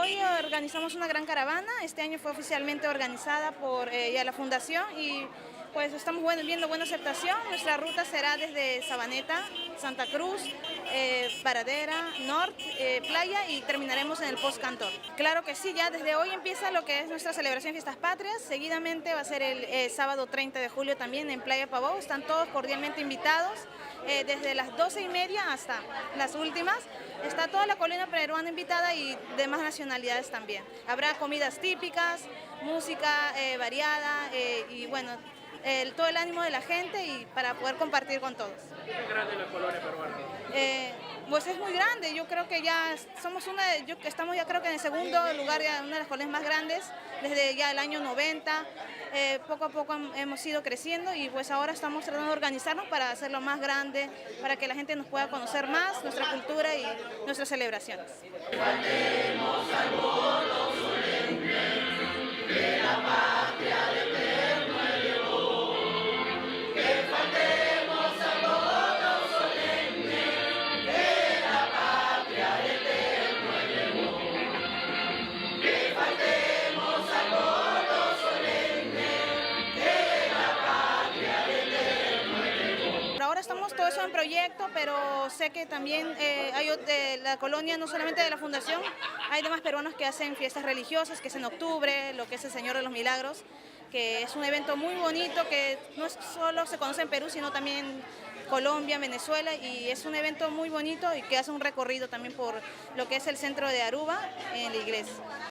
hoy organizamos una gran caravana. Este año fue oficialmente organizada por ya la fundación y pues estamos viendo buena aceptación. Nuestra ruta será desde Sabaneta, Santa Cruz, Paradera, Norte, Playa y terminaremos en el Post Cantor. Claro que sí, ya desde hoy empieza lo que es nuestra celebración de Fiestas Patrias. Seguidamente va a ser el sábado 30 de julio también en Playa Pavó. Están todos cordialmente invitados. Desde las 12:30 hasta las últimas. Está toda la colonia peruana invitada y demás nacionalidades también. Habrá comidas típicas, música variada y bueno, todo el ánimo de la gente y para poder compartir con todos. ¿Qué tan grande es la colonia peruana? Pues es muy grande, yo creo que ya somos estamos ya creo que en el segundo lugar, ya una de las colonias más grandes, desde ya el año 90, poco a poco hemos ido creciendo y pues ahora estamos tratando de organizarnos para hacerlo más grande, para que la gente nos pueda conocer más, nuestra cultura y nuestras celebraciones. Por ahora estamos todo eso en proyecto, pero sé que también hay de la colonia, no solamente de la fundación, hay demás peruanos que hacen fiestas religiosas, que es en octubre, lo que es el Señor de los Milagros, que es un evento muy bonito, que no solo se conoce en Perú, sino también en Colombia, Venezuela, y es un evento muy bonito y que hace un recorrido también por lo que es el centro de Aruba en la iglesia.